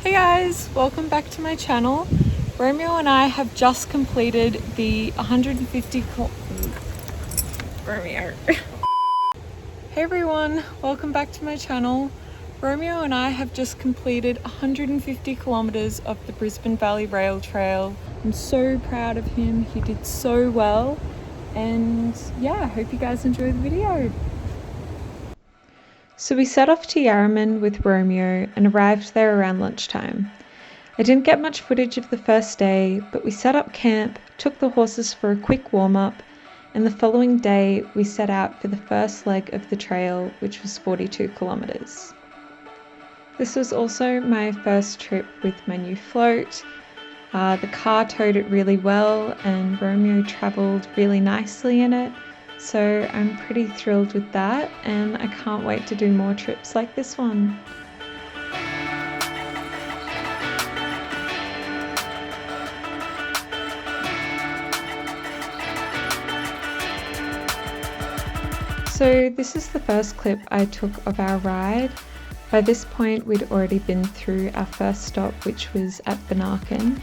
Hey guys, welcome back to my channel. Romeo and I have just completed the 150 Romeo. Hey everyone, welcome back to my channel. Romeo and I have just completed 150 kilometers of the Brisbane Valley Rail Trail. I'm so proud of him, he did so well. And yeah, I hope you guys enjoy the video. So we set off to Yarraman with Romeo and arrived there around lunchtime. I didn't get much footage of the first day, but we set up camp, took the horses for a quick warm-up, and the following day we set out for the first leg of the trail, which was 42 kilometers. This was also my first trip with my new float. The car towed it really well and Romeo travelled really nicely in it. So I'm pretty thrilled with that and I can't wait to do more trips like this one. So this is the first clip I took of our ride. By this point we'd already been through our first stop, which was at Valiant.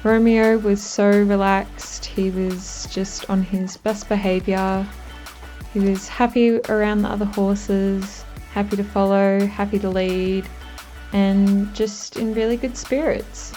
Romeo was so relaxed, he was just on his best behaviour. He was happy around the other horses, happy to follow, happy to lead, and just in really good spirits.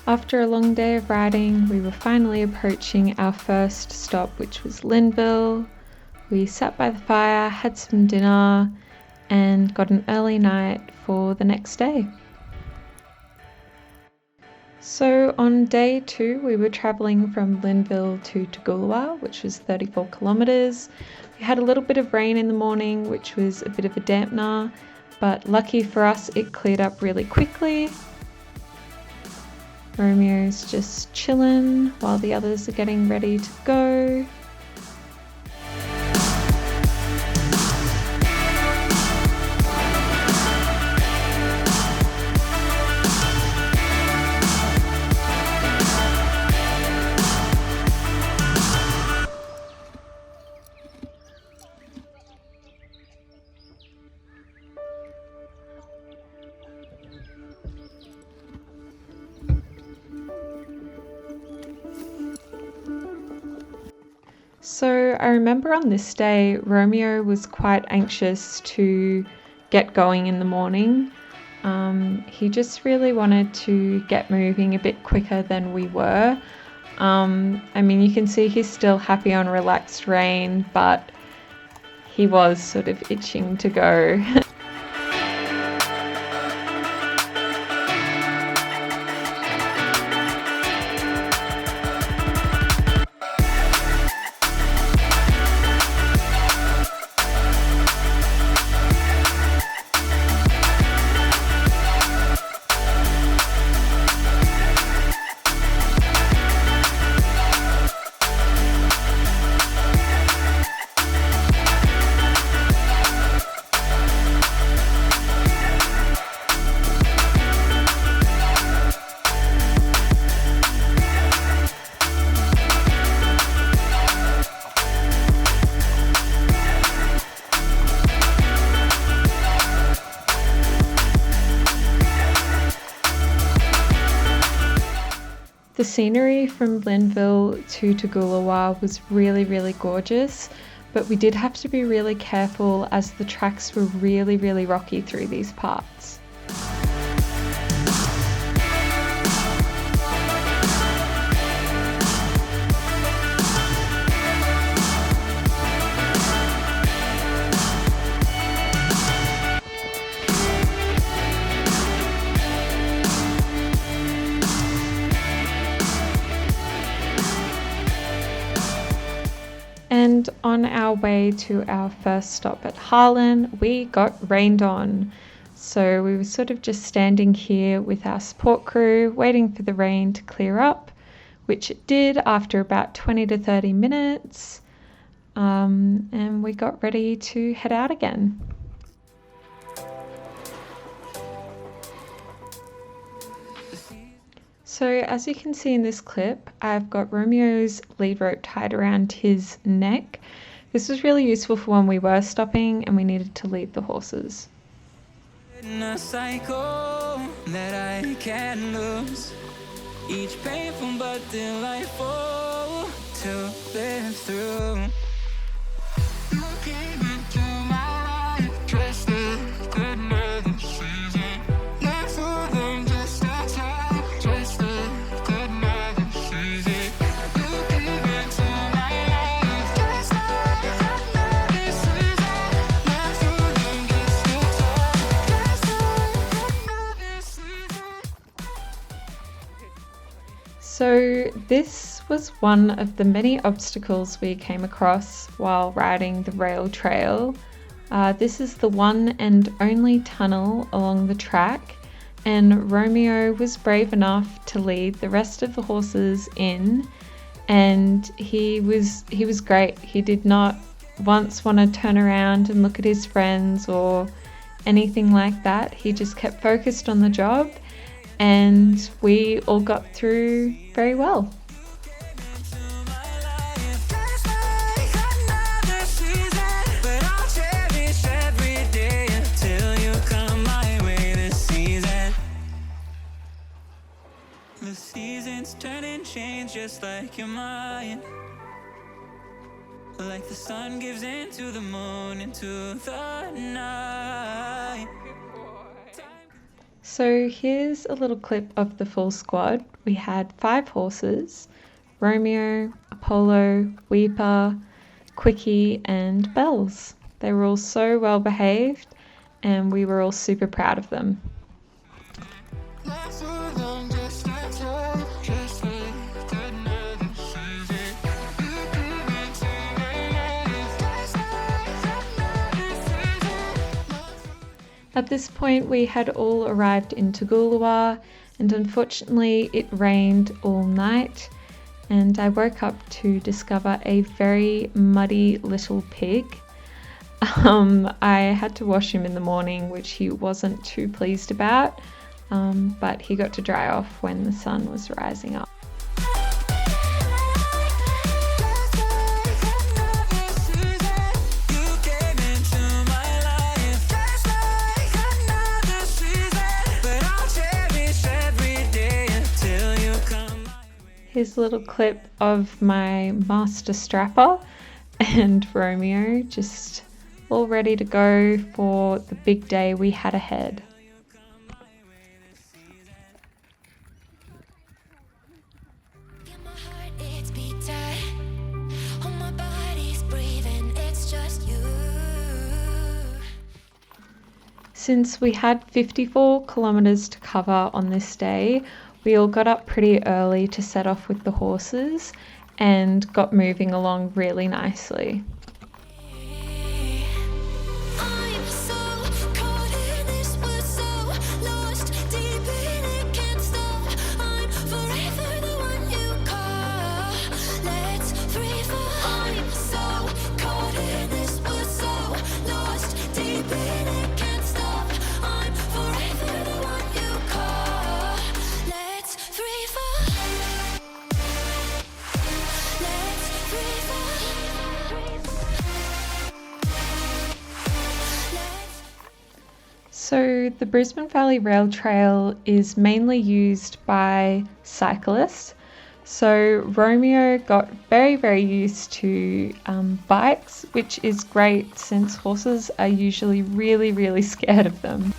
After a long day of riding, we were finally approaching our first stop, which was Linville. We sat by the fire, had some dinner, and got an early night for the next day. So on day 2, we were travelling from Linville to Toogoolawah, which was 34 kilometres. We had a little bit of rain in the morning, which was a bit of a dampener, but lucky for us, it cleared up really quickly. Romeo's just chilling while the others are getting ready to go. So I remember on this day, Romeo was quite anxious to get going in the morning. He just really wanted to get moving a bit quicker than we were. I mean, you can see he's still happy on relaxed rein, but he was sort of itching to go. The scenery from Linville to Toogoolawah was really gorgeous, but we did have to be really careful as the tracks were really rocky through these parts. And on our way to our first stop at Harlan, we got rained on. So we were sort of just standing here with our support crew, waiting for the rain to clear up, which it did after about 20 to 30 minutes. And we got ready to head out again. So as you can see in this clip, I've got Romeo's lead rope tied around his neck. This was really useful for when we were stopping and we needed to lead the horses. In a cycle that I can lose, each painful but delightful to live through. Looking into my life, just another season. Not for them, just a time, just another season. Looking into my life, just another season. Not for them, just a time, just another season. So this was one of the many obstacles we came across while riding the rail trail. This is the one and only tunnel along the track, and Romeo was brave enough to lead the rest of the horses in, and he was great. He did not once want to turn around and look at his friends or anything like that. He just kept focused on the job, and we all got through very well. The seasons turn and change just like your mind. Like the sun gives into the moon, into the night. So here's a little clip of the full squad. We had 5 horses: Romeo, Apollo, Weeper, Quickie and Bells. They were all so well behaved and we were all super proud of them. At this point we had all arrived in Toogoolawah, and unfortunately it rained all night, and I woke up to discover a very muddy little pig. I had to wash him in the morning, which he wasn't too pleased about, but he got to dry off when the sun was rising up. Here's a little clip of my master strapper and Romeo just all ready to go for the big day we had ahead. Since we had 54 kilometers to cover on this day, we all got up pretty early to set off with the horses and got moving along really nicely. So the Brisbane Valley Rail Trail is mainly used by cyclists. So Romeo got very used to bikes, which is great since horses are usually really scared of them.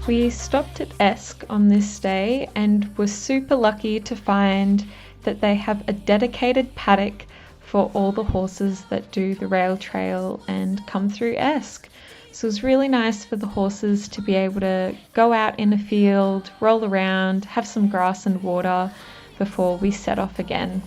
We stopped at Esk on this day and were super lucky to find that they have a dedicated paddock for all the horses that do the rail trail and come through Esk. So it was really nice for the horses to be able to go out in a field, roll around, have some grass and water before we set off again.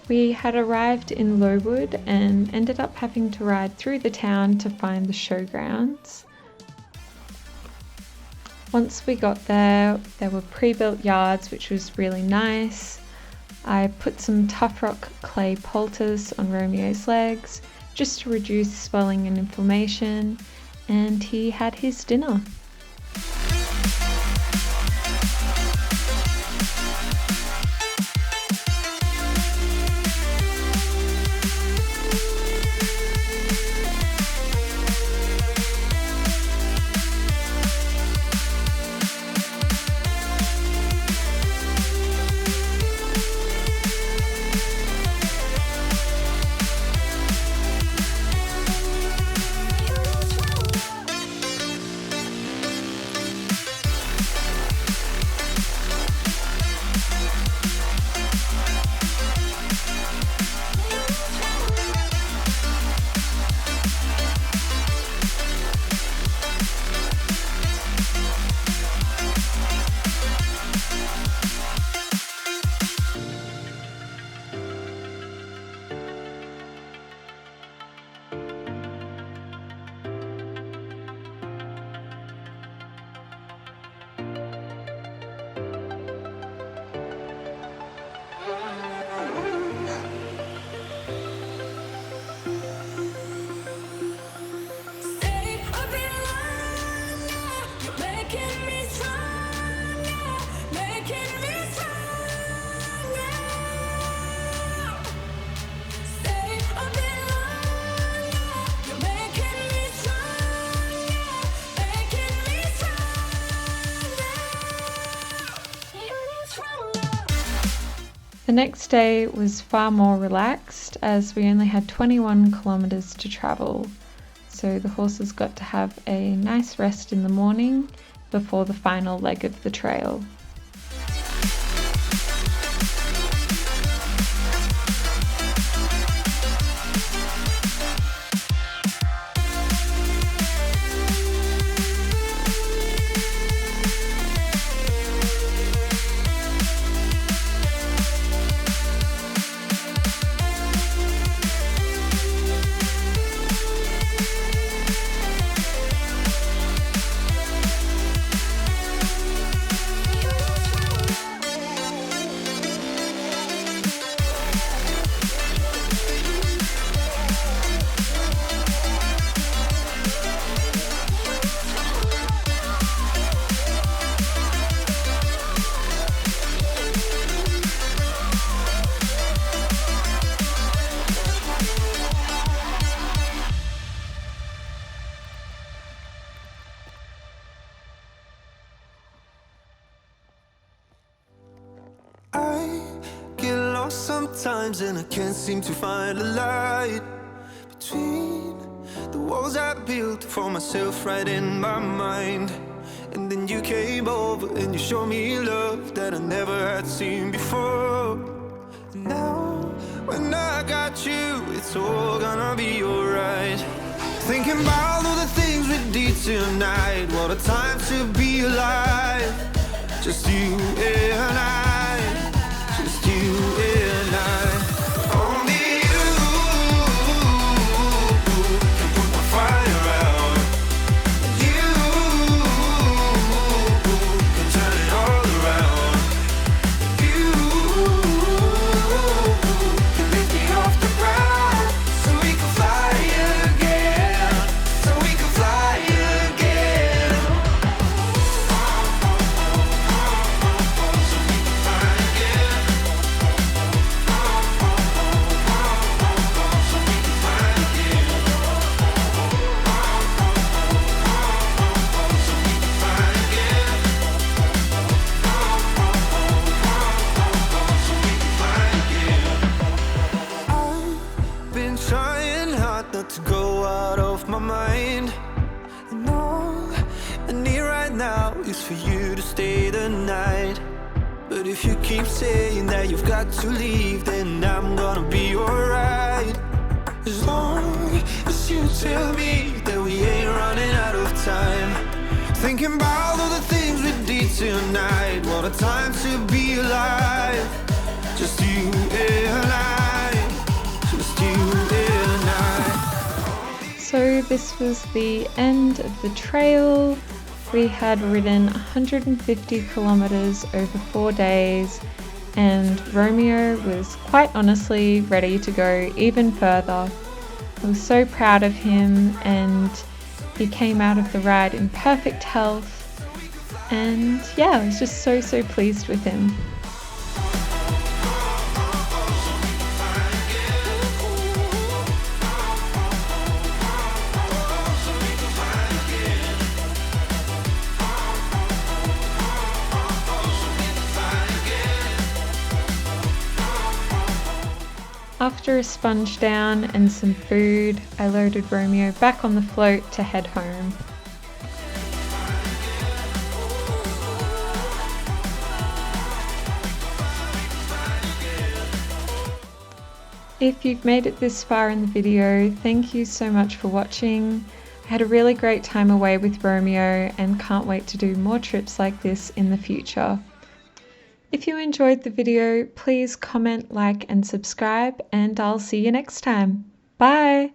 We had arrived in Lowood and ended up having to ride through the town to find the showgrounds. Once we got there were pre-built yards, which was really nice. I put some tough rock clay poultice on Romeo's legs just to reduce swelling and inflammation, and he had his dinner. The next day was far more relaxed as we only had 21 kilometres to travel, so the horses got to have a nice rest in the morning before the final leg of the trail. sometimes and I can't seem to find a light between the walls I built for myself right in my mind. And then you came over and you showed me love that I never had seen before. And now, when I got you, it's all gonna be alright. Thinking about all the things we did tonight. What a time to be alive. Just you and I. Just you and I. Only you can put my fire out. You can turn it all around. You can lift me off the ground so we can fly again. So we can fly again. I've been trying hard not to go out of my mind. And all I need right now is for you to stay the night. But if you keep saying that you've got to leave, then I'm gonna be alright. As long as you tell me that we ain't running out of time. Thinking about all the things we did tonight. What a time to be alive. Just you and I. Just you and I. So this was the end of the trail. We had ridden 150 kilometers over 4 days, and Romeo was quite honestly ready to go even further. I was so proud of him, and he came out of the ride in perfect health, and yeah, I was just so pleased with him. After a sponge down and some food, I loaded Romeo back on the float to head home. If you've made it this far in the video, thank you so much for watching. I had a really great time away with Romeo and can't wait to do more trips like this in the future. If you enjoyed the video, please comment, like and subscribe, and I'll see you next time. Bye!